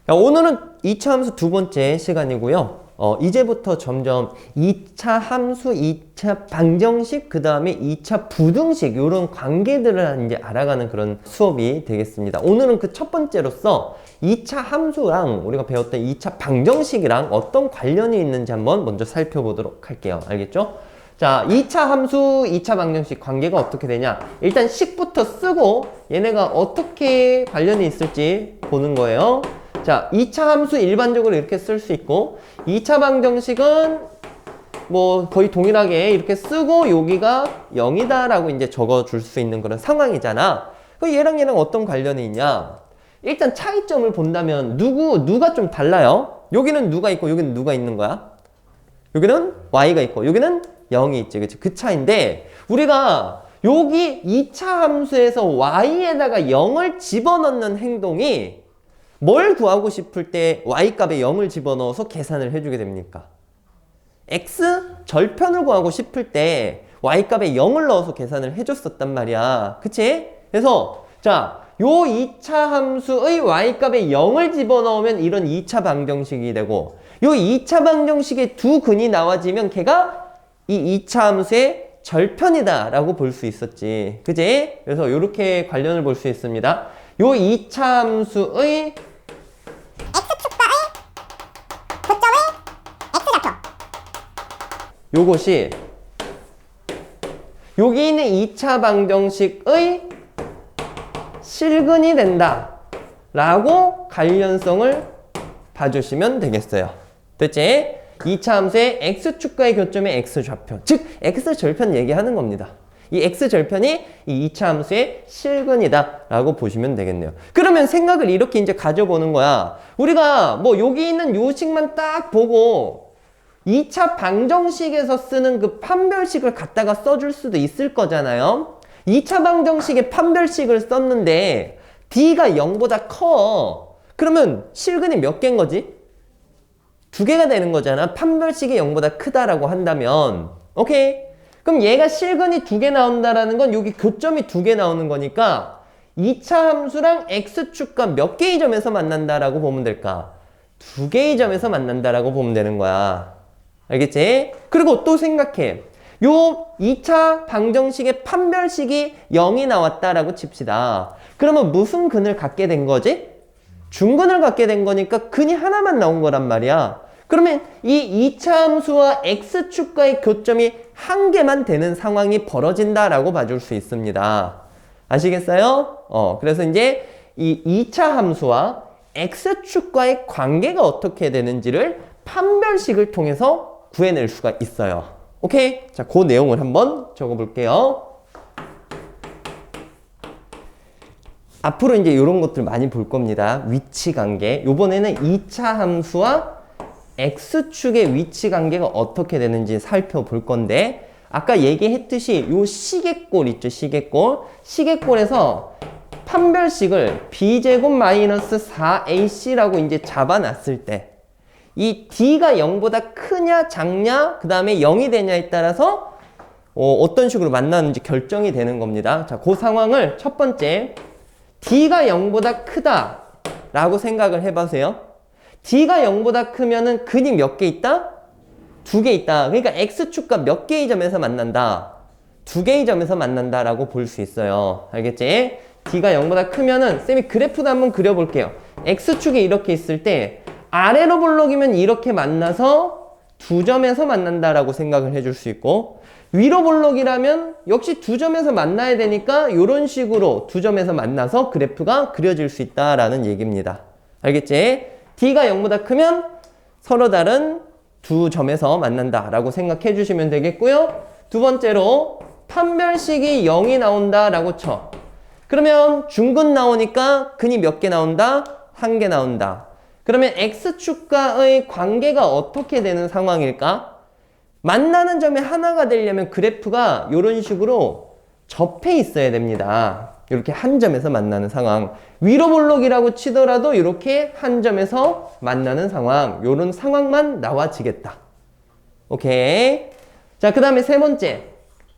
야, 오늘은 2차 함수 두 번째 시간이고요. 이제부터 점점 2차 함수, 2차 방정식, 그 다음에 2차 부등식 이런 관계들을 이제 알아가는 그런 수업이 되겠습니다. 오늘은 그 첫 번째로서 2차 함수랑 우리가 배웠던 2차 방정식이랑 어떤 관련이 있는지 한번 먼저 살펴보도록 할게요. 알겠죠? 자, 2차 함수, 2차 방정식 관계가 어떻게 되냐? 일단 식부터 쓰고 얘네가 어떻게 관련이 있을지 보는 거예요. 자, 2차 함수 일반적으로 이렇게 쓸 수 있고 2차 방정식은 뭐 거의 동일하게 이렇게 쓰고 여기가 0이다 라고 이제 적어줄 수 있는 그런 상황이잖아. 그럼 얘랑 어떤 관련이 있냐? 일단 차이점을 본다면 누가 좀 달라요? 여기는 누가 있고 여기는 누가 있는 거야? 여기는 y가 있고 여기는 0이 있지. 그치? 그 차인데 우리가 여기 2차 함수에서 y에다가 0을 집어넣는 행동이 뭘 구하고 싶을 때 y값에 0을 집어넣어서 계산을 해주게 됩니까? x 절편을 구하고 싶을 때 y값에 0을 넣어서 계산을 해줬었단 말이야. 그치? 그래서 자, 요 2차 함수의 y값에 0을 집어넣으면 이런 2차 방정식이 되고 요 2차 방정식에 두 근이 나와지면 걔가 이 2차 함수의 절편이다 라고 볼 수 있었지. 그치? 그래서 요렇게 관련을 볼 수 있습니다. 요 2차 함수의 x축과의 고점의 x좌표 요것이 여기 있는 2차 방정식의 실근이 된다 라고 관련성을 봐주시면 되겠어요. 됐지? 2차 함수의 x축과의 교점의 x좌표, 즉 x절편 얘기하는 겁니다. 이 x절편이 이 2차 함수의 실근이다 라고 보시면 되겠네요. 그러면 생각을 이렇게 이제 가져보는 거야. 우리가 뭐 여기 있는 요식만 딱 보고 2차 방정식에서 쓰는 그 판별식을 갖다가 써줄 수도 있을 거잖아요. 2차 방정식에 판별식을 썼는데 d가 0보다 커. 그러면 실근이 몇 개인 거지? 두 개가 되는 거잖아. 판별식이 0보다 크다라고 한다면. 오케이? 그럼 얘가 실근이 두 개 나온다라는 건 여기 교점이 두 개 나오는 거니까 2차 함수랑 x축과 몇 개의 점에서 만난다라고 보면 될까? 두 개의 점에서 만난다라고 보면 되는 거야. 알겠지? 그리고 또 생각해. 요 2차 방정식의 판별식이 0이 나왔다라고 칩시다. 그러면 무슨 근을 갖게 된 거지? 중근을 갖게 된 거니까 근이 하나만 나온 거란 말이야. 그러면 이 2차 함수와 x축과의 교점이 한 개만 되는 상황이 벌어진다라고 봐줄 수 있습니다. 아시겠어요? 그래서 이제 이 2차 함수와 x축과의 관계가 어떻게 되는지를 판별식을 통해서 구해낼 수가 있어요. 오케이? 자, 그 내용을 한번 적어볼게요. 앞으로 이제 이런 것들 많이 볼 겁니다. 위치 관계. 요번에는 2차 함수와 x축의 위치 관계가 어떻게 되는지 살펴볼 건데 아까 얘기했듯이 요 시계꼴 있죠. 시계꼴. 시계꼴에서 판별식을 b제곱 마이너스 4ac라고 이제 잡아놨을 때 이 d가 0보다 크냐 작냐 그 다음에 0이 되냐에 따라서 어떤 식으로 만나는지 결정이 되는 겁니다. 자, 그 상황을 첫 번째 d가 0보다 크다 라고 생각을 해보세요. d가 0보다 크면은 근이 몇 개 있다? 두 개 있다. 그러니까 x축과 몇 개의 점에서 만난다? 두 개의 점에서 만난다 라고 볼 수 있어요. 알겠지? d가 0보다 크면은 쌤이 그래프도 한번 그려볼게요. x축이 이렇게 있을 때 아래로 볼록이면 이렇게 만나서 두 점에서 만난다 라고 생각을 해줄 수 있고 위로 볼록이라면 역시 두 점에서 만나야 되니까 이런 식으로 두 점에서 만나서 그래프가 그려질 수 있다라는 얘기입니다. 알겠지? d가 0보다 크면 서로 다른 두 점에서 만난다라고 생각해 주시면 되겠고요. 두 번째로 판별식이 0이 나온다라고 쳐. 그러면 중근 나오니까 근이 몇 개 나온다? 한 개 나온다. 그러면 x축과의 관계가 어떻게 되는 상황일까? 만나는 점이 하나가 되려면 그래프가 이런 식으로 접해 있어야 됩니다. 이렇게 한 점에서 만나는 상황. 위로 볼록이라고 치더라도 이렇게 한 점에서 만나는 상황. 이런 상황만 나와지겠다. 오케이. 자, 그 다음에 세 번째.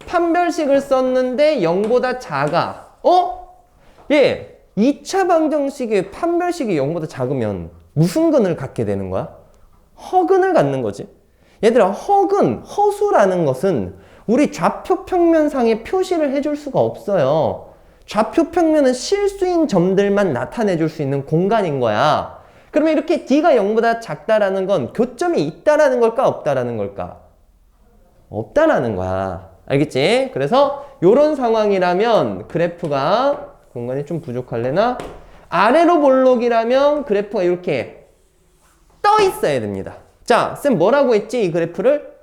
판별식을 썼는데 0보다 작아. 예. 2차 방정식의 판별식이 0보다 작으면 무슨 근을 갖게 되는 거야? 허근을 갖는 거지. 얘들아, 허수라는 것은 우리 좌표 평면상에 표시를 해줄 수가 없어요. 좌표 평면은 실수인 점들만 나타내 줄 수 있는 공간인 거야. 그러면 이렇게 D가 0보다 작다라는 건 교점이 있다라는 걸까? 없다라는 걸까? 없다라는 거야. 알겠지? 그래서 이런 상황이라면 그래프가 공간이 좀 부족할래나? 아래로 볼록이라면 그래프가 이렇게 떠 있어야 됩니다. 자, 쌤 뭐라고 했지? 이 그래프를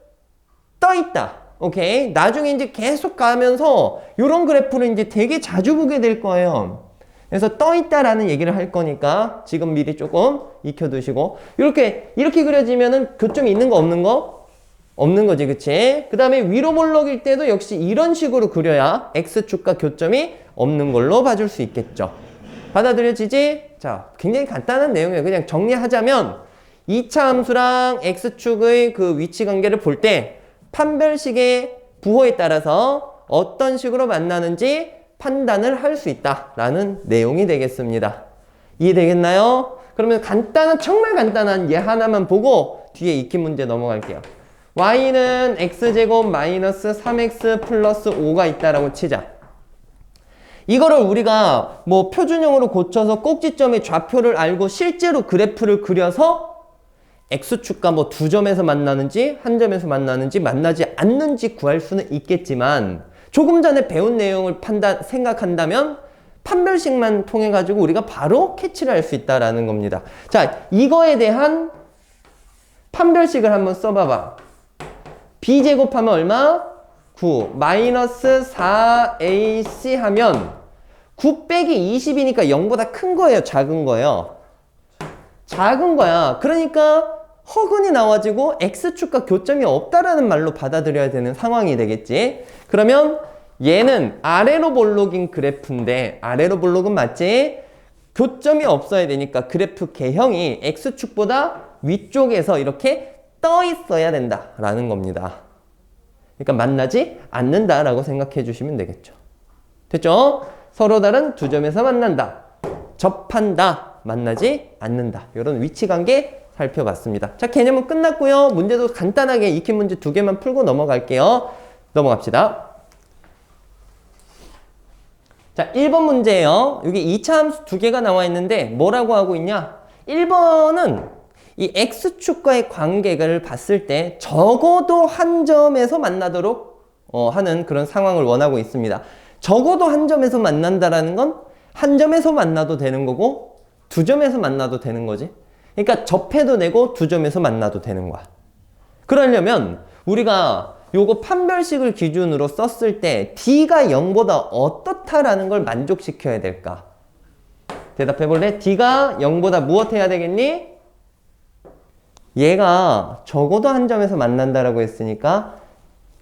떠 있다. 오케이. 나중에 이제 계속 가면서 이런 그래프를 이제 되게 자주 보게 될 거예요. 그래서 떠 있다라는 얘기를 할 거니까 지금 미리 조금 익혀두시고 이렇게 그려지면은 교점이 있는 거 없는 거? 없는 거지, 그치? 그 다음에 위로 볼록일 때도 역시 이런 식으로 그려야 X축과 교점이 없는 걸로 봐줄 수 있겠죠. 받아들여지지? 자, 굉장히 간단한 내용이에요. 그냥 정리하자면 2차 함수랑 X축의 그 위치 관계를 볼 때 판별식의 부호에 따라서 어떤 식으로 만나는지 판단을 할 수 있다라는 내용이 되겠습니다. 이해되겠나요? 그러면 정말 간단한 얘 하나만 보고 뒤에 익힌 문제 넘어갈게요. y는 x제곱 마이너스 3x 플러스 5가 있다라고 치자. 이거를 우리가 뭐 표준형으로 고쳐서 꼭지점의 좌표를 알고 실제로 그래프를 그려서 X축과 뭐 두 점에서 만나는지 한 점에서 만나는지 만나지 않는지 구할 수는 있겠지만 조금 전에 배운 내용을 생각한다면 판별식만 통해 가지고 우리가 바로 캐치를 할 수 있다라는 겁니다. 자, 이거에 대한 판별식을 한번 써봐봐. b제곱하면 얼마? 9 마이너스 4ac 하면 9 빼기 20이니까 0보다 큰 거예요, 작은 거예요? 작은 거야. 그러니까 허근이 나와지고 X축과 교점이 없다라는 말로 받아들여야 되는 상황이 되겠지. 그러면 얘는 아래로 볼록인 그래프인데 아래로 볼록은 맞지? 교점이 없어야 되니까 그래프 개형이 X축보다 위쪽에서 이렇게 떠 있어야 된다라는 겁니다. 그러니까 만나지 않는다라고 생각해 주시면 되겠죠. 됐죠? 서로 다른 두 점에서 만난다. 접한다. 만나지 않는다. 이런 위치관계 살펴봤습니다. 자, 개념은 끝났고요. 문제도 간단하게 익힌 문제 2개만 풀고 넘어갈게요. 넘어갑시다. 자, 1번 문제예요. 여기 2차 함수 2개가 나와 있는데 뭐라고 하고 있냐? 1번은 이 X축과의 관계를 봤을 때 적어도 한 점에서 만나도록 하는 그런 상황을 원하고 있습니다. 적어도 한 점에서 만난다라는 건 한 점에서 만나도 되는 거고 두 점에서 만나도 되는 거지. 그러니까 접해도 되고 두 점에서 만나도 되는 거야. 그러려면 우리가 요거 판별식을 기준으로 썼을 때 D가 0보다 어떻다라는 걸 만족시켜야 될까? 대답해 볼래? D가 0보다 무엇해야 되겠니? 얘가 적어도 한 점에서 만난다라고 했으니까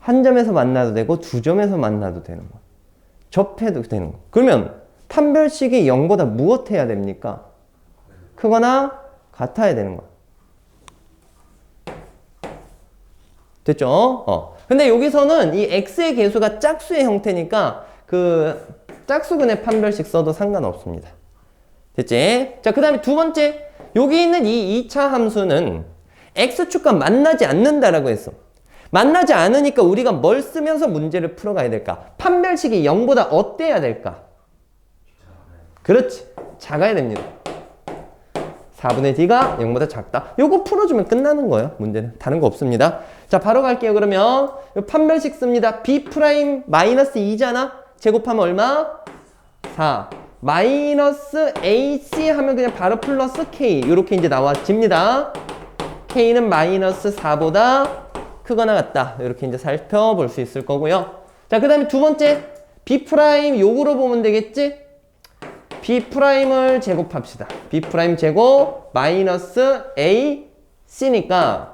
한 점에서 만나도 되고 두 점에서 만나도 되는 거야. 접해도 되는 거야. 그러면 판별식이 0보다 무엇해야 됩니까? 크거나 같아야 되는 거야. 됐죠? 근데 여기서는 이 x의 계수가 짝수의 형태니까 그 짝수근의 판별식 써도 상관없습니다. 됐지? 자, 그 다음에 두 번째. 여기 있는 이 2차 함수는 x축과 만나지 않는다라고 했어. 만나지 않으니까 우리가 뭘 쓰면서 문제를 풀어가야 될까? 판별식이 0보다 어때야 될까? 그렇지. 작아야 됩니다. 4분의 d가 0보다 작다. 요거 풀어주면 끝나는 거예요. 문제는. 다른 거 없습니다. 자, 바로 갈게요. 그러면 판별식 씁니다. b 프라임 마이너스 2잖아. 제곱하면 얼마? 4. 마이너스 ac 하면 그냥 바로 플러스 k. 요렇게 이제 나와집니다. k는 마이너스 4보다 크거나 같다. 이렇게 이제 살펴볼 수 있을 거고요. 자, 그 다음에 두 번째. b 프라임 요거로 보면 되겠지? b 프라임을 제곱합시다. b 프라임 제곱 마이너스 a c니까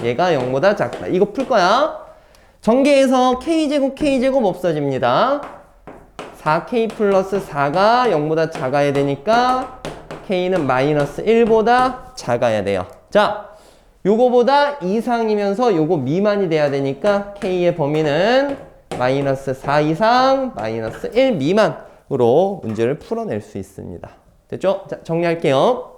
얘가 0보다 작다. 이거 풀 거야. 전개해서 k제곱 없어집니다. 4k 플러스 4가 0보다 작아야 되니까 k는 마이너스 1보다 작아야 돼요. 자, 요거보다 이상이면서 요거 미만이 돼야 되니까 k의 범위는 마이너스 4 이상, 마이너스 1 미만으로 문제를 풀어낼 수 있습니다. 됐죠? 자, 정리할게요.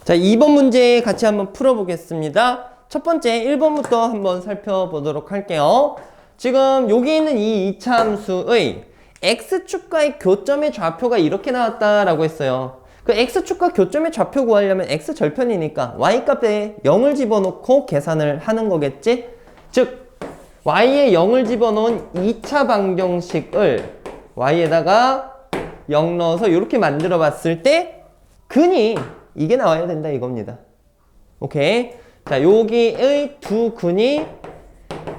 자, 2번 문제 같이 한번 풀어보겠습니다. 첫 번째 1번부터 한번 살펴보도록 할게요. 지금 여기 있는 이 2차 함수의 x축과의 교점의 좌표가 이렇게 나왔다라고 했어요. 그 x축과 교점의 좌표 구하려면 x절편이니까 y값에 0을 집어넣고 계산을 하는 거겠지? 즉 y에 0을 집어넣은 2차 방정식을 y에다가 0 넣어서 이렇게 만들어 봤을 때 근이 이게 나와야 된다 이겁니다. 오케이. 자, 여기의 두 근이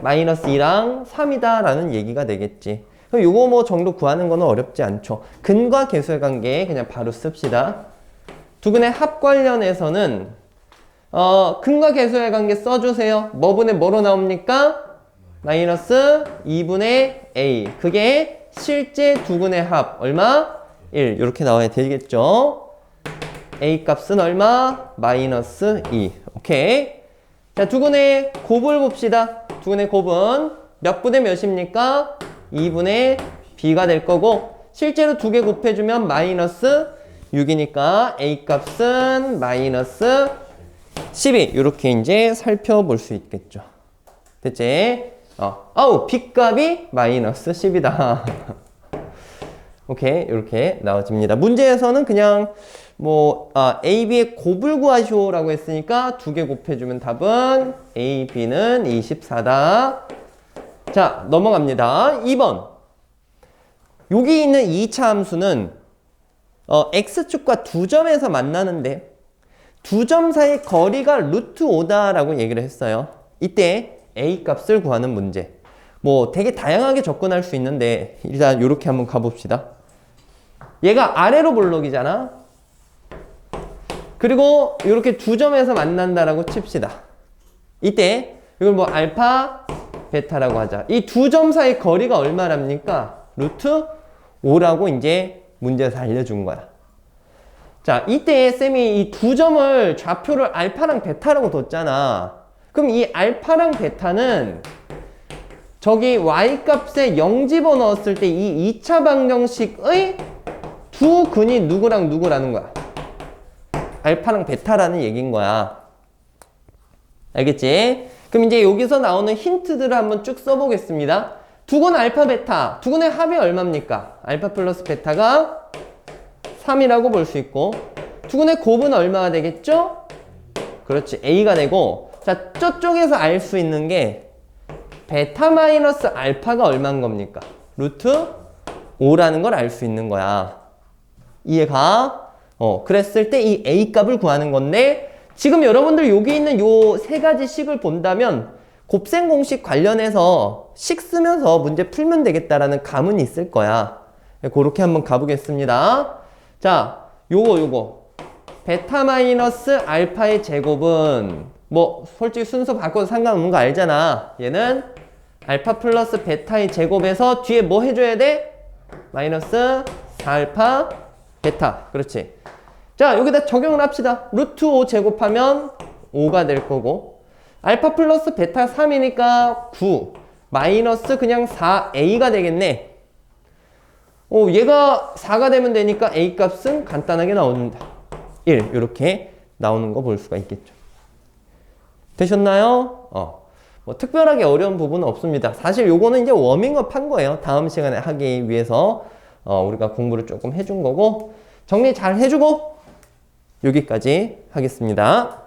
마이너스 2랑 3이다 라는 얘기가 되겠지. 그럼 요거 뭐 정도 구하는 거는 어렵지 않죠. 근과 계수의 관계 그냥 바로 씁시다. 두 근의 합 관련해서는 근과 계수의 관계 써주세요. 뭐분의 뭐로 나옵니까? 마이너스 2분의 a. 그게 실제 두 근의 합 얼마? 1. 이렇게 나와야 되겠죠. a 값은 얼마? 마이너스 2. 오케이. 자, 두 근의 곱을 봅시다. 두 근의 곱은 몇 분의 몇입니까? 2분의 b가 될 거고 실제로 두 개 곱해주면 마이너스 6이니까 a 값은 마이너스 12 이렇게 이제 살펴볼 수 있겠죠. 됐지? b 값이 마이너스 10이다. 오케이, 이렇게 나와집니다. 문제에서는 그냥 a, b의 곱을 구하시오라고 했으니까 두 개 곱해주면 답은 a, b는 24다. 자, 넘어갑니다. 2번. 여기 있는 2차 함수는 x축과 두 점에서 만나는데 두 점 사이 거리가 루트 5다라고 얘기를 했어요. 이때 a 값을 구하는 문제. 되게 다양하게 접근할 수 있는데 일단 이렇게 한번 가봅시다. 얘가 아래로 볼록이잖아. 그리고 이렇게 두 점에서 만난다라고 칩시다. 이때 이걸 알파, 베타라고 하자. 이 두 점 사이 거리가 얼마랍니까? 루트 5라고 이제 문제에서 알려준 거야. 자, 이때 쌤이 이 두 점을 좌표를 알파랑 베타라고 뒀잖아. 그럼 이 알파랑 베타는 저기 y값에 0 집어넣었을 때 이 2차 방정식의 두 근이 누구랑 누구라는 거야. 알파랑 베타라는 얘기인 거야. 알겠지? 그럼 이제 여기서 나오는 힌트들을 한번 쭉 써보겠습니다. 두 근 알파, 베타. 두 근의 합이 얼마입니까? 알파 플러스 베타가 3이라고 볼 수 있고 두 근의 곱은 얼마가 되겠죠? 그렇지. a가 되고 자, 저쪽에서 알 수 있는 게 베타 마이너스 알파가 얼마인 겁니까? 루트 5라는 걸 알 수 있는 거야. 이해가? 그랬을 때 이 a 값을 구하는 건데 지금 여러분들 여기 있는 요 세 가지 식을 본다면 곱셈 공식 관련해서 식 쓰면서 문제 풀면 되겠다라는 감은 있을 거야. 그렇게 한번 가보겠습니다. 자, 요거 베타 마이너스 알파의 제곱은 솔직히 순서 바꿔도 상관없는 거 알잖아. 얘는 알파 플러스 베타의 제곱에서 뒤에 뭐 해줘야 돼? 마이너스 4알파 베타. 그렇지. 자, 여기다 적용을 합시다. 루트 5 제곱하면 5가 될 거고 알파 플러스 베타 3이니까 9 마이너스 그냥 4a가 되겠네. 얘가 4가 되면 되니까 a 값은 간단하게 나온다. 1 이렇게 나오는 거 볼 수가 있겠죠. 되셨나요? 특별하게 어려운 부분은 없습니다. 사실 요거는 이제 워밍업 한 거예요. 다음 시간에 하기 위해서 우리가 공부를 조금 해준 거고 정리 잘 해주고 여기까지 하겠습니다.